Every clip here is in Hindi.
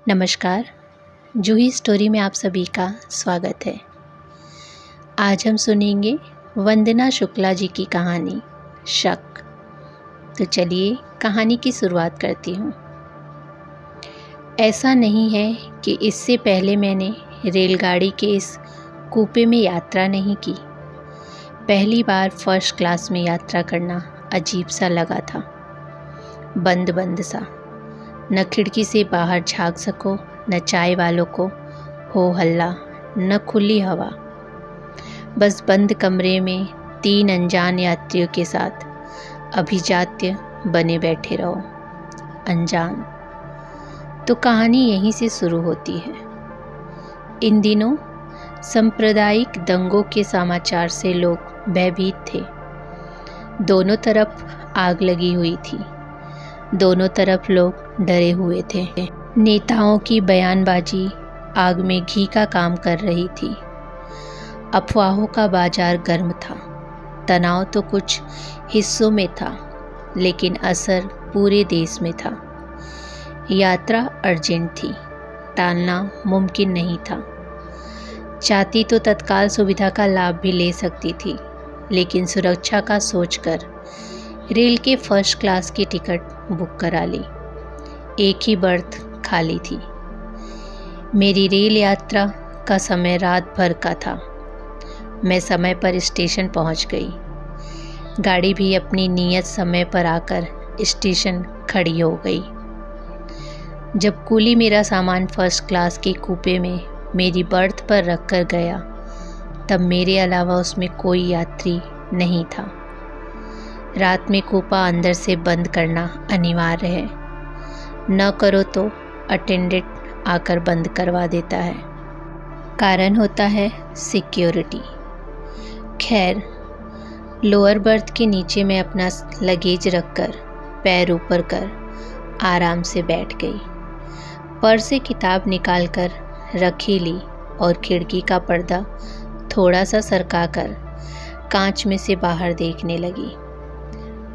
नमस्कार। जूही स्टोरी में आप सभी का स्वागत है। आज हम सुनेंगे वंदना शुक्ला जी की कहानी शक। तो चलिए कहानी की शुरुआत करती हूँ। ऐसा नहीं है कि इससे पहले मैंने रेलगाड़ी के इस कूपे में यात्रा नहीं की। पहली बार फर्स्ट क्लास में यात्रा करना अजीब सा लगा था, बंद बंद सा। न खिड़की से बाहर झांक सको, न चाय वालों को हो हल्ला, न खुली हवा। बस बंद कमरे में 3 अनजान यात्रियों के साथ अभिजात्य बने बैठे रहो। अनजान तो कहानी यहीं से शुरू होती है। इन दिनों सांप्रदायिक दंगों के समाचार से लोग भयभीत थे। दोनों तरफ आग लगी हुई थी, दोनों तरफ लोग डरे हुए थे। नेताओं की बयानबाजी आग में घी का काम कर रही थी। अफवाहों का बाजार गर्म था। तनाव तो कुछ हिस्सों में था, लेकिन असर पूरे देश में था। यात्रा अर्जेंट थी, टालना मुमकिन नहीं था। चाहती तो तत्काल सुविधा का लाभ भी ले सकती थी, लेकिन सुरक्षा का सोचकर रेल के फर्स्ट क्लास की टिकट बुक करा ली। एक ही बर्थ खाली थी। मेरी रेल यात्रा का समय रात भर का था। मैं समय पर स्टेशन पहुंच गई। गाड़ी भी अपनी नियत समय पर आकर स्टेशन खड़ी हो गई। जब कूली मेरा सामान फर्स्ट क्लास के कूपे में मेरी बर्थ पर रख कर गया, तब मेरे अलावा उसमें कोई यात्री नहीं था। रात में कूपा अंदर से बंद करना अनिवार्य है, न करो तो अटेंडेंट आकर बंद करवा देता है। कारण होता है सिक्योरिटी। खैर, लोअर बर्थ के नीचे मैं अपना लगेज रखकर पैर ऊपर कर आराम से बैठ गई। पर्स से किताब निकालकर रखी ली और खिड़की का पर्दा थोड़ा सा सरकाकर कांच में से बाहर देखने लगी।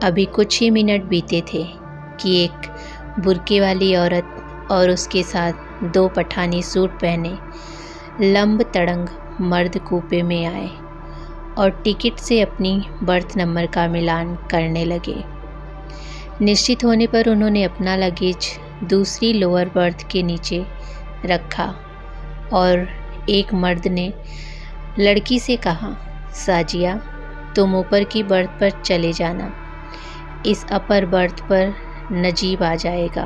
अभी कुछ ही मिनट बीते थे कि एक बुर्के वाली औरत और उसके साथ 2 पठानी सूट पहने लंब तड़ंग मर्द कूपे में आए और टिकट से अपनी बर्थ नंबर का मिलान करने लगे। निश्चित होने पर उन्होंने अपना लगेज दूसरी लोअर बर्थ के नीचे रखा और एक मर्द ने लड़की से कहा, साजिया, तुम ऊपर की बर्थ पर चले जाना। इस अपर बर्थ पर नजीब आ जाएगा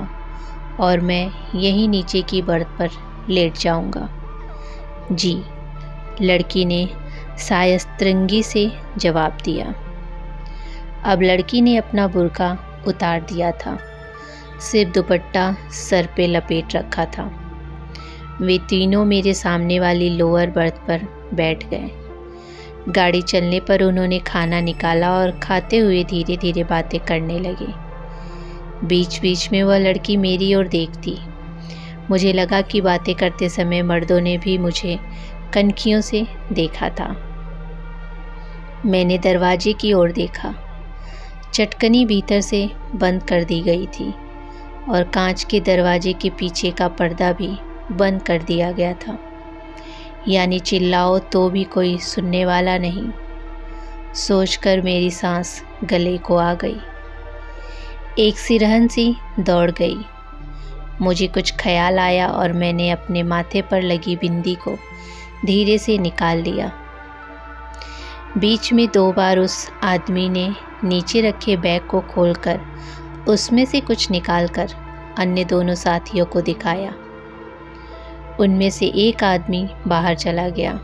और मैं यहीं नीचे की बर्थ पर लेट जाऊंगा। जी, लड़की ने शायस्त्रंगी से जवाब दिया। अब लड़की ने अपना बुर्का उतार दिया था, सिर्फ दुपट्टा सर पे लपेट रखा था। वे तीनों मेरे सामने वाली लोअर बर्थ पर बैठ गए। गाड़ी चलने पर उन्होंने खाना निकाला और खाते हुए धीरे धीरे बातें करने लगे। बीच बीच में वह लड़की मेरी ओर देखती। मुझे लगा कि बातें करते समय मर्दों ने भी मुझे कनखियों से देखा था। मैंने दरवाजे की ओर देखा। चटकनी भीतर से बंद कर दी गई थी और कांच के दरवाजे के पीछे का पर्दा भी बंद कर दिया गया था। यानी चिल्लाओ तो भी कोई सुनने वाला नहीं। सोचकर मेरी सांस गले को आ गई। एक सिरहन सी दौड़ गई। मुझे कुछ ख्याल आया और मैंने अपने माथे पर लगी बिंदी को धीरे से निकाल लिया। बीच में 2 बार उस आदमी ने नीचे रखे बैग को खोलकर उसमें से कुछ निकालकर अन्य दोनों साथियों को दिखाया। उनमें से एक आदमी बाहर चला गया।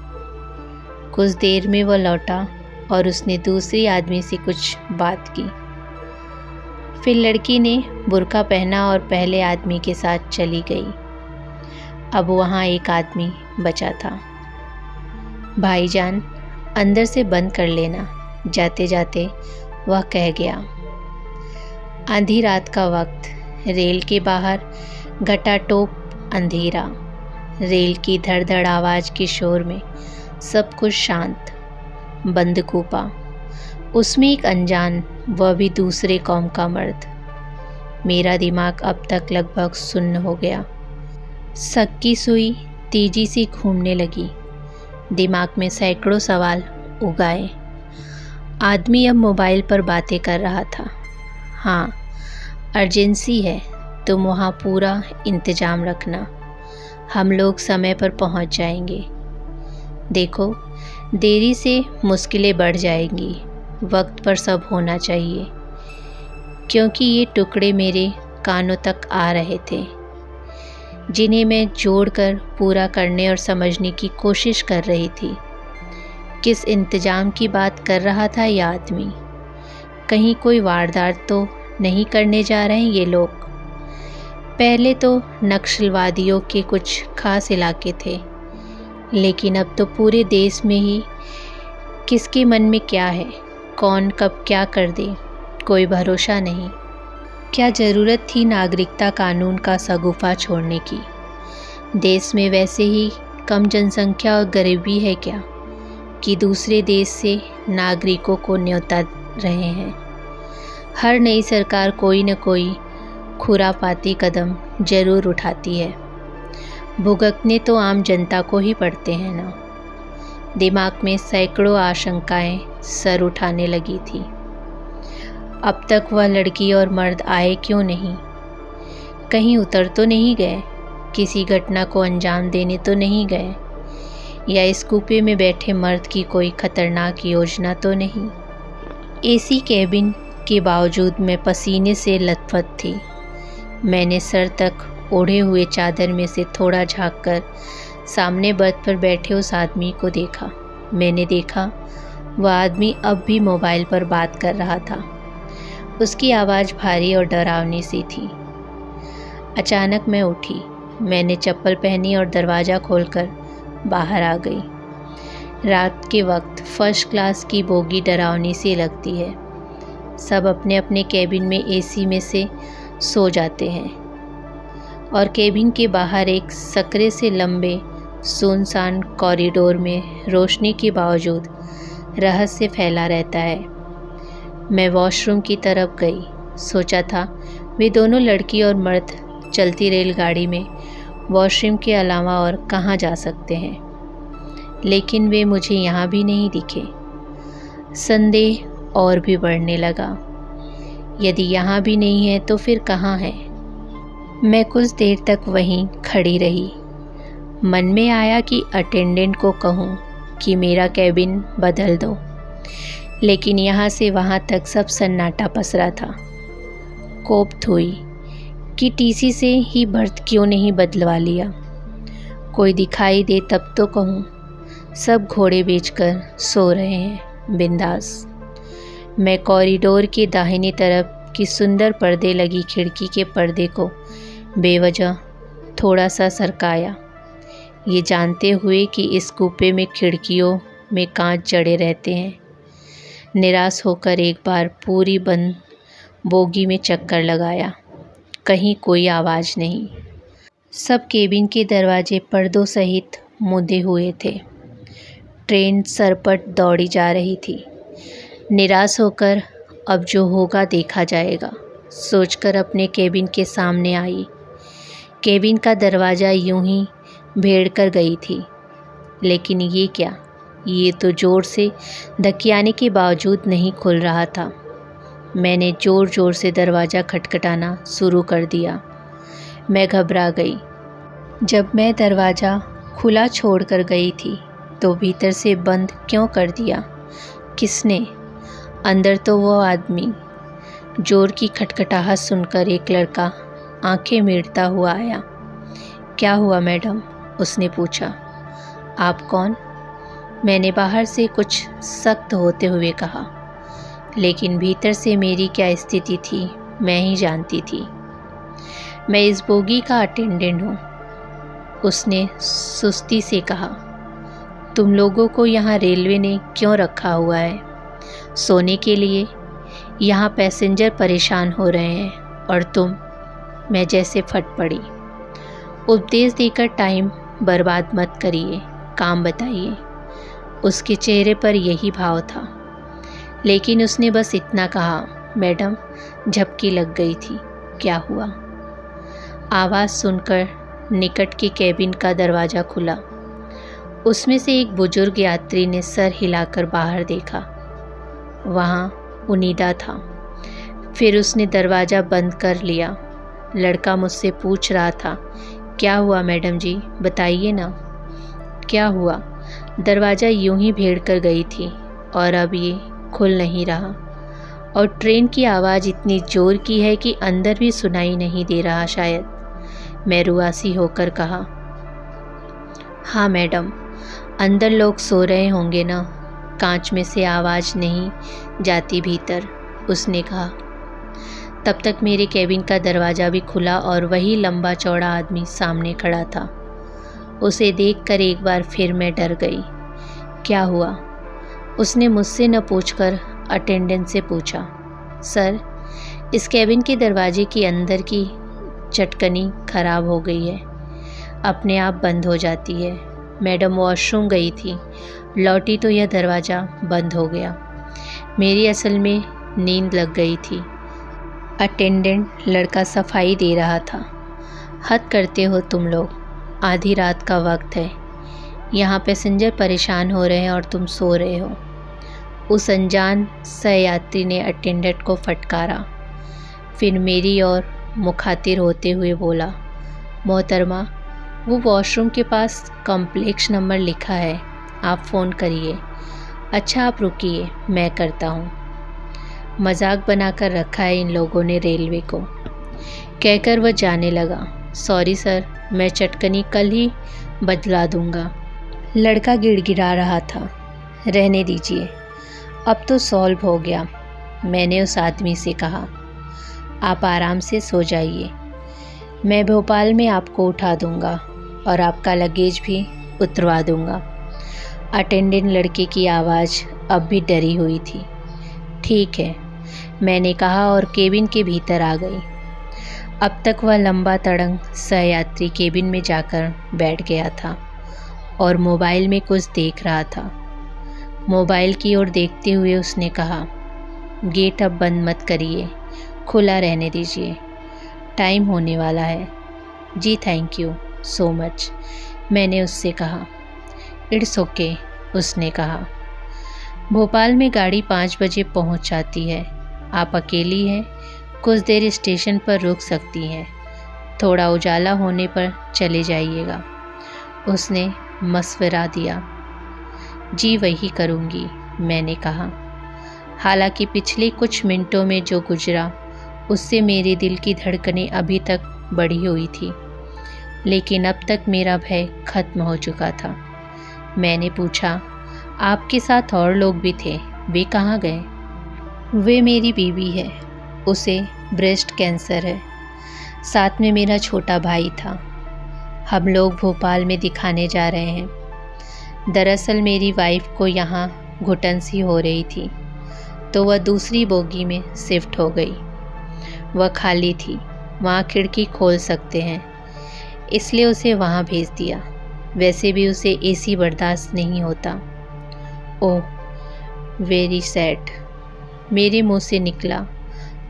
कुछ देर में वह लौटा और उसने दूसरे आदमी से कुछ बात की। फिर लड़की ने बुर्का पहना और पहले आदमी के साथ चली गई। अब वहाँ एक आदमी बचा था। भाईजान, अंदर से बंद कर लेना, जाते जाते वह कह गया। आधी रात का वक्त, रेल के बाहर घटाटोप अंधेरा। रेल की धड़-धड़ आवाज़ के शोर में सब कुछ शांत। बंद कूपा, उसमें एक अनजान, वह भी दूसरे कौम का मर्द। मेरा दिमाग अब तक लगभग सुन्न हो गया। शक की सुई तेजी से घूमने लगी। दिमाग में सैकड़ों सवाल उगाए। आदमी अब मोबाइल पर बातें कर रहा था। हाँ, अर्जेंसी है, तुम वहाँ पूरा इंतज़ाम रखना, हम लोग समय पर पहुँच जाएंगे। देखो, देरी से मुश्किलें बढ़ जाएंगी, वक्त पर सब होना चाहिए। क्योंकि ये टुकड़े मेरे कानों तक आ रहे थे, जिन्हें मैं जोड़कर पूरा करने और समझने की कोशिश कर रही थी। किस इंतज़ाम की बात कर रहा था यह आदमी? कहीं कोई वारदात तो नहीं करने जा रहे हैं ये लोग? पहले तो नक्सलवादियों के कुछ खास इलाके थे, लेकिन अब तो पूरे देश में ही किसके मन में क्या है, कौन कब क्या कर दे, कोई भरोसा नहीं। क्या ज़रूरत थी नागरिकता कानून का शगुफा छोड़ने की? देश में वैसे ही कम जनसंख्या और गरीबी है क्या कि दूसरे देश से नागरिकों को न्योता रहे हैं? हर नई सरकार कोई न कोई खुरापाती कदम ज़रूर उठाती है। भुगतने तो आम जनता को ही पड़ते हैं ना। दिमाग में सैकड़ों आशंकाएं सर उठाने लगी थी। अब तक वह लड़की और मर्द आए क्यों नहीं? कहीं उतर तो नहीं गए? किसी घटना को अंजाम देने तो नहीं गए? या इस कूपे में बैठे मर्द की कोई खतरनाक योजना तो नहीं? एसी कैबिन के बावजूद मैं पसीने से लथपथ थी। मैंने सर तक ओढ़े हुए चादर में से थोड़ा झांककर सामने बर्थ पर बैठे उस आदमी को देखा। मैंने देखा वह आदमी अब भी मोबाइल पर बात कर रहा था। उसकी आवाज़ भारी और डरावनी सी थी। अचानक मैं उठी। मैंने चप्पल पहनी और दरवाज़ा खोलकर बाहर आ गई। रात के वक्त फर्स्ट क्लास की बोगी डरावनी सी लगती है। सब अपने अपने कैबिन में एसी में से सो जाते हैं और कैबिन के बाहर एक सकरे से लंबे सुनसान कॉरिडोर में रोशनी के बावजूद रहस्य फैला रहता है। मैं वॉशरूम की तरफ गई। सोचा था वे दोनों लड़की और मर्द चलती रेलगाड़ी में वॉशरूम के अलावा और कहाँ जा सकते हैं, लेकिन वे मुझे यहाँ भी नहीं दिखे। संदेह और भी बढ़ने लगा। यदि यहाँ भी नहीं है तो फिर कहाँ है? मैं कुछ देर तक वहीं खड़ी रही। मन में आया कि अटेंडेंट को कहूँ कि मेरा कैबिन बदल दो, लेकिन यहाँ से वहाँ तक सब सन्नाटा पसरा था। कोफ्त हुई कि टीसी से ही बर्थ क्यों नहीं बदलवा लिया। कोई दिखाई दे तब तो कहूँ। सब घोड़े बेचकर सो रहे हैं बिंदास। मैं कॉरिडोर की दाहिनी तरफ की सुंदर पर्दे लगी खिड़की के पर्दे को बेवजह थोड़ा सा सरकाया, ये जानते हुए कि इस कूपे में खिड़कियों में कांच जड़े रहते हैं। निराश होकर एक बार पूरी बंद बोगी में चक्कर लगाया। कहीं कोई आवाज़ नहीं। सब केबिन के दरवाजे पर्दों सहित मुदे हुए थे। ट्रेन सरपट दौड़ी जा रही थी। निराश होकर अब जो होगा देखा जाएगा सोचकर अपने केबिन के सामने आई। केबिन का दरवाज़ा यूं ही भेड़ कर गई थी, लेकिन ये क्या, ये तो ज़ोर से धकियाने के बावजूद नहीं खुल रहा था। मैंने ज़ोर ज़ोर से दरवाज़ा खटखटाना शुरू कर दिया। मैं घबरा गई। जब मैं दरवाज़ा खुला छोड़कर गई थी तो भीतर से बंद क्यों कर दिया? किसने? अंदर तो वो आदमी। जोर की खटखटाहट सुनकर एक लड़का आंखें मीटता हुआ आया। क्या हुआ मैडम? उसने पूछा। आप कौन? मैंने बाहर से कुछ सख्त होते हुए कहा, लेकिन भीतर से मेरी क्या स्थिति थी मैं ही जानती थी। मैं इस बोगी का अटेंडेंट हूँ, उसने सुस्ती से कहा। तुम लोगों को यहाँ रेलवे ने क्यों रखा हुआ है? सोने के लिए? यहाँ पैसेंजर परेशान हो रहे हैं और तुम? मैं जैसे फट पड़ी। उपदेश देकर टाइम बर्बाद मत करिए, काम बताइए। उसके चेहरे पर यही भाव था, लेकिन उसने बस इतना कहा, मैडम झपकी लग गई थी। क्या हुआ? आवाज़ सुनकर निकट के कैबिन का दरवाज़ा खुला। उसमें से एक बुजुर्ग यात्री ने सर हिलाकर बाहर देखा। वहाँ उनीदा था। फिर उसने दरवाज़ा बंद कर लिया। लड़का मुझसे पूछ रहा था, क्या हुआ मैडम जी, बताइए ना। क्या हुआ? दरवाज़ा यूं ही भेड़ कर गई थी और अब ये खुल नहीं रहा, और ट्रेन की आवाज़ इतनी ज़ोर की है कि अंदर भी सुनाई नहीं दे रहा शायद। मैं रुआसी होकर कहा, हाँ मैडम, अंदर लोग सो रहे होंगे ना, कांच में से आवाज़ नहीं जाती भीतर, उसने कहा। तब तक मेरे कैबिन का दरवाज़ा भी खुला और वही लंबा चौड़ा आदमी सामने खड़ा था। उसे देखकर एक बार फिर मैं डर गई। क्या हुआ? उसने मुझसे न पूछकर अटेंडेंट से पूछा। सर, इस कैबिन के दरवाजे की अंदर की चटकनी खराब हो गई है, अपने आप बंद हो जाती है। मैडम वॉशरूम गई थी, लौटी तो यह दरवाज़ा बंद हो गया। मेरी असल में नींद लग गई थी। अटेंडेंट लड़का सफाई दे रहा था। हद करते हो तुम लोग, आधी रात का वक्त है, यहाँ पैसेंजर परेशान हो रहे हैं और तुम सो रहे हो। उस अनजान सहयात्री ने अटेंडेंट को फटकारा। फिर मेरी ओर मुखातिर होते हुए बोला, मोहतरमा, वो वॉशरूम के पास कॉम्प्लेक्स नंबर लिखा है, आप फ़ोन करिए। अच्छा आप रुकिए, मैं करता हूँ। मजाक बनाकर रखा है इन लोगों ने रेलवे को, कहकर वह जाने लगा। सॉरी सर, मैं चटकनी कल ही बदला दूंगा। लड़का गिड़गिड़ा रहा था। रहने दीजिए, अब तो सॉल्व हो गया, मैंने उस आदमी से कहा। आप आराम से सो जाइए, मैं भोपाल में आपको उठा दूंगा और आपका लगेज भी उतरवा दूंगा। अटेंडेंट लड़के की आवाज़ अब भी डरी हुई थी। ठीक है, मैंने कहा और केबिन के भीतर आ गई। अब तक वह लंबा तड़ंग सहयात्री केबिन में जाकर बैठ गया था और मोबाइल में कुछ देख रहा था। मोबाइल की ओर देखते हुए उसने कहा, गेट अब बंद मत करिए, खुला रहने दीजिए, टाइम होने वाला है। जी थैंक यू सो मच, मैंने उससे कहा। इट्स ओके, उसने कहा। भोपाल में गाड़ी 5 बजे पहुंच जाती है। आप अकेली हैं, कुछ देर स्टेशन पर रुक सकती हैं, थोड़ा उजाला होने पर चले जाइएगा, उसने मशवरा दिया। जी वही करूँगी, मैंने कहा। हालांकि पिछले कुछ मिनटों में जो गुजरा उससे मेरे दिल की धड़कनें अभी तक बढ़ी हुई थी, लेकिन अब तक मेरा भय खत्म हो चुका था। मैंने पूछा, आपके साथ और लोग भी थे, वे कहाँ गए? वे मेरी बीवी है, उसे ब्रेस्ट कैंसर है, साथ में मेरा छोटा भाई था। हम लोग भोपाल में दिखाने जा रहे हैं। दरअसल मेरी वाइफ को यहाँ घुटन सी हो रही थी, तो वह दूसरी बोगी में शिफ्ट हो गई। वह खाली थी, वहाँ खिड़की खोल सकते हैं, इसलिए उसे वहाँ भेज दिया। वैसे भी उसे एसी बर्दाश्त नहीं होता। ओह वेरी सैड, मेरे मुंह से निकला।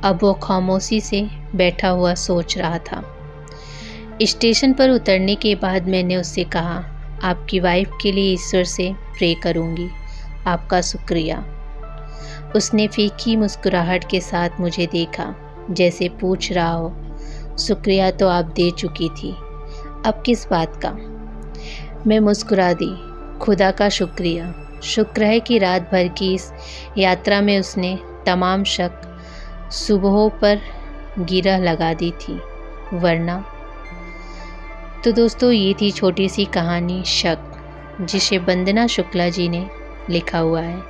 अब वो खामोशी से बैठा हुआ सोच रहा था। स्टेशन पर उतरने के बाद मैंने उससे कहा, आपकी वाइफ के लिए ईश्वर से प्रे करूँगी, आपका शुक्रिया। उसने फीकी मुस्कुराहट के साथ मुझे देखा, जैसे पूछ रहा हो, शुक्रिया तो आप दे चुकी थी, अब किस बात का? मैं मुस्कुरा दी। खुदा का शुक्रिया, शुक्र है कि रात भर की इस यात्रा में उसने तमाम शक सुबहों पर गिरह लगा दी थी, वरना। तो दोस्तों, ये थी छोटी सी कहानी शक, जिसे वंदना शुक्ला जी ने लिखा हुआ है।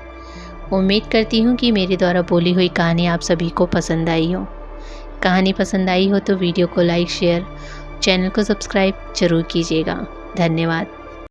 उम्मीद करती हूँ कि मेरे द्वारा बोली हुई कहानी आप सभी को पसंद आई हो। कहानी पसंद आई हो तो वीडियो को लाइक, शेयर, चैनल को सब्सक्राइब जरूर कीजिएगा। धन्यवाद।